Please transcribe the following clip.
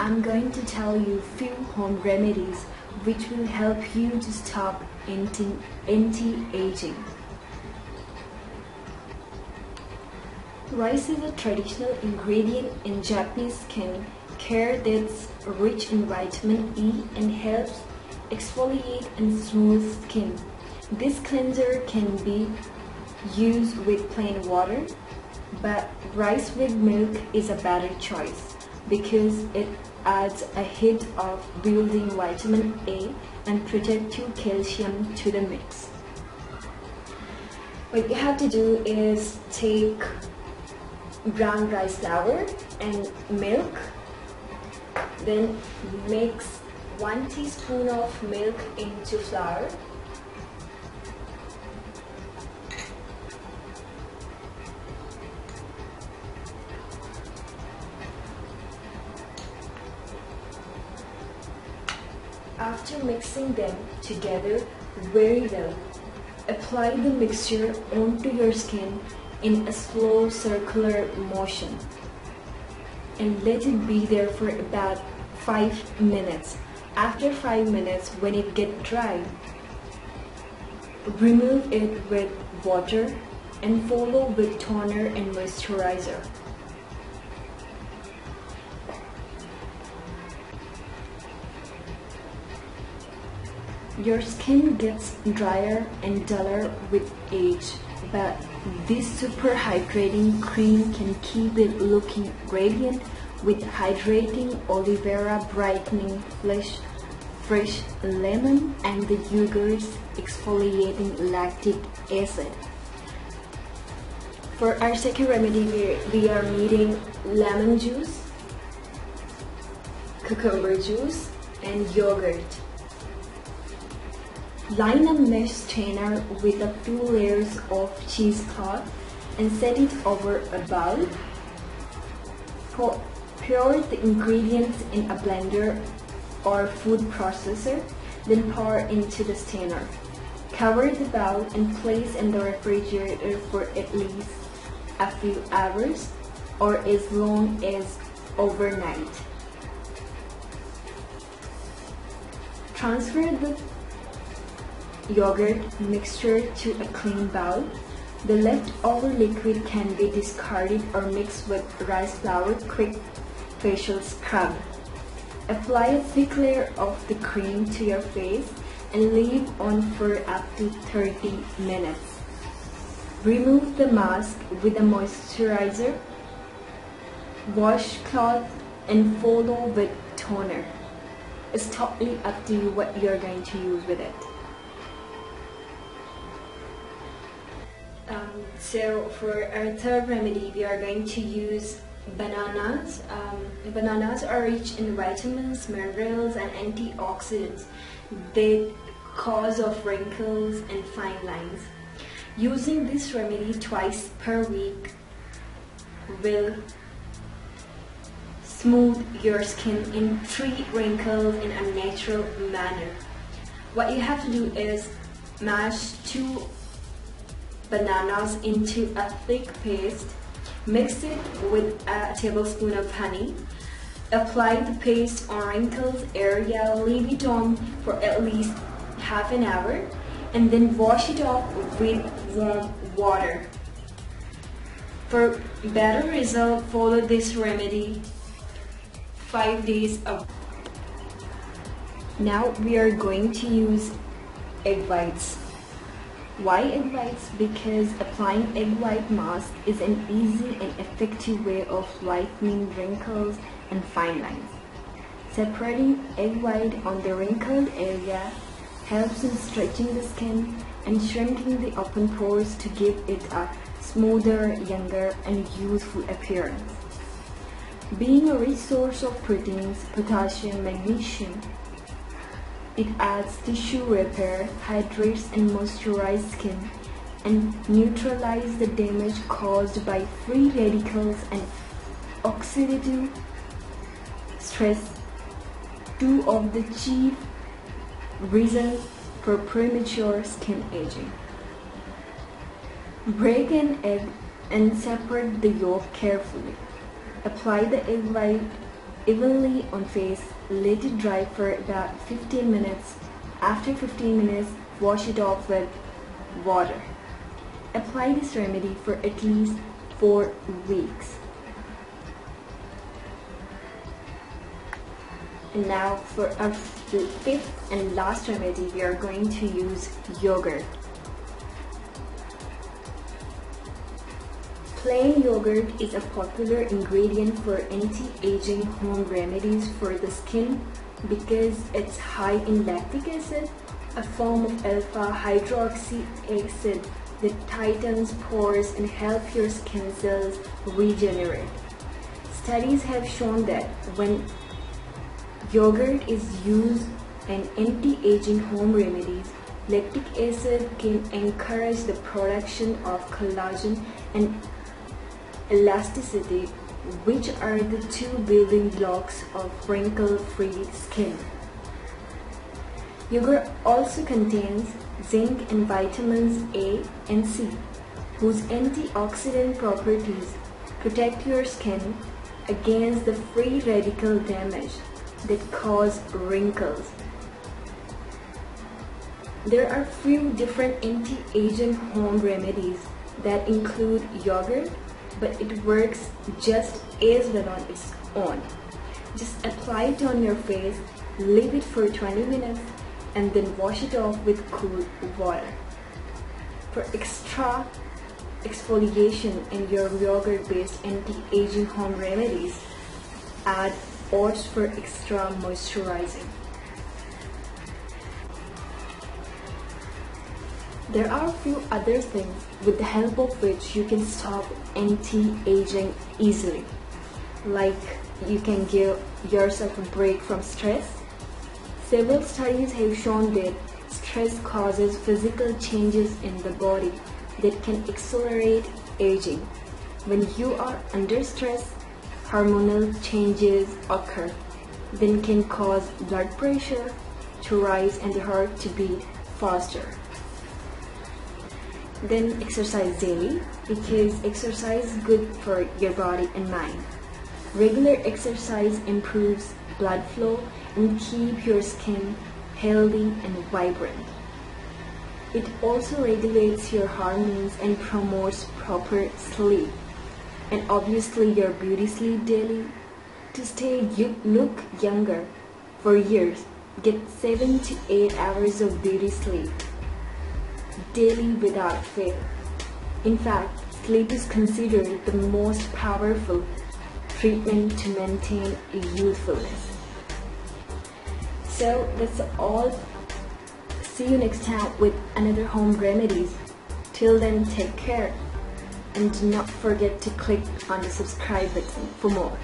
I'm going to tell you few home remedies which will help you to stop anti-aging. Rice is a traditional ingredient in Japanese skin care that's rich in vitamin E and helps exfoliate and smooth skin. This cleanser can be used with plain water, but rice with milk is a better choice because it adds a hit of building vitamin A and protective calcium to the mix. What you have to do is take brown rice flour and milk, then mix 1 teaspoon of milk into flour. After mixing them together very well, apply the mixture onto your skin in a slow circular motion and let it be there for about 5 minutes. After 5 minutes, when it gets dry, remove it with water and follow with toner and moisturizer. Your skin gets drier and duller with age, but this super hydrating cream can keep it looking radiant with hydrating aloe vera, brightening fresh lemon, and the yogurt's exfoliating lactic acid. For our second remedy, we are needing lemon juice, cucumber juice, and yogurt. Line a mesh strainer with a few layers of cheesecloth and set it over a bowl. Pour the ingredients in a blender or food processor, then pour into the strainer. Cover the bowl and place in the refrigerator for at least a few hours or as long as overnight. Transfer the yogurt mixture to a clean bowl. The leftover liquid can be discarded or mixed with rice flour quick facial scrub. Apply a thick layer of the cream to your face and leave on for up to 30 minutes. Remove the mask with a moisturizer, washcloth, and follow with toner. It's totally up to you what you're going to use with it. So for our third remedy, we are going to use bananas. Bananas are rich in vitamins, minerals, and antioxidants. They cause of wrinkles and fine lines. Using this remedy twice per week will smooth your skin and treat wrinkles in a natural manner. What you have to do is mash 2 bananas into a thick paste, mix it with a tablespoon of honey, apply the paste on wrinkles area, leave it on for at least half an hour, and then wash it off with warm water. For better result, follow this remedy 5 days a week. Now we are going to use egg whites. Why egg whites? Because applying egg white mask is an easy and effective way of lightening wrinkles and fine lines. Separating egg white on the wrinkled area helps in stretching the skin and shrinking the open pores to give it a smoother, younger, and youthful appearance. Being a rich source of proteins, potassium, magnesium, it adds tissue repair, hydrates and moisturizes skin, and neutralizes the damage caused by free radicals and oxidative stress, 2 of the chief reasons for premature skin aging. Break an egg and separate the yolk carefully. Apply the egg white evenly on face, let it dry for about 15 minutes. After 15 minutes, wash it off with water. Apply this remedy for at least 4 weeks. And now for our fifth and last remedy, we are going to use yogurt. Plain yogurt is a popular ingredient for anti-aging home remedies for the skin because it's high in lactic acid, a form of alpha-hydroxy acid that tightens pores and helps your skin cells regenerate. Studies have shown that when yogurt is used in anti-aging home remedies, lactic acid can encourage the production of collagen and elasticity, which are the two building blocks of wrinkle-free skin. Yogurt also contains zinc and vitamins A and C, whose antioxidant properties protect your skin against the free radical damage that cause wrinkles. There are few different anti-aging home remedies that include yogurt, but it works just as well on its own. Just apply it on your face, leave it for 20 minutes, and then wash it off with cool water. For extra exfoliation in your yogurt-based anti-aging home remedies, add oats for extra moisturizing. There are a few other things with the help of which you can stop anti-aging easily. Like you can give yourself a break from stress. Several studies have shown that stress causes physical changes in the body that can accelerate aging. When you are under stress, hormonal changes occur, then can cause blood pressure to rise and the heart to beat faster. Then exercise daily, because exercise is good for your body and mind. Regular exercise improves blood flow and keep your skin healthy and vibrant. It also regulates your hormones and promotes proper sleep. And obviously your beauty sleep daily. To stay look younger for years, get 7 to 8 hours of beauty sleep daily without fail. In fact, sleep is considered the most powerful treatment to maintain youthfulness. So that's all. See you next time with another home remedies. Till then, take care and do not forget to click on the subscribe button for more.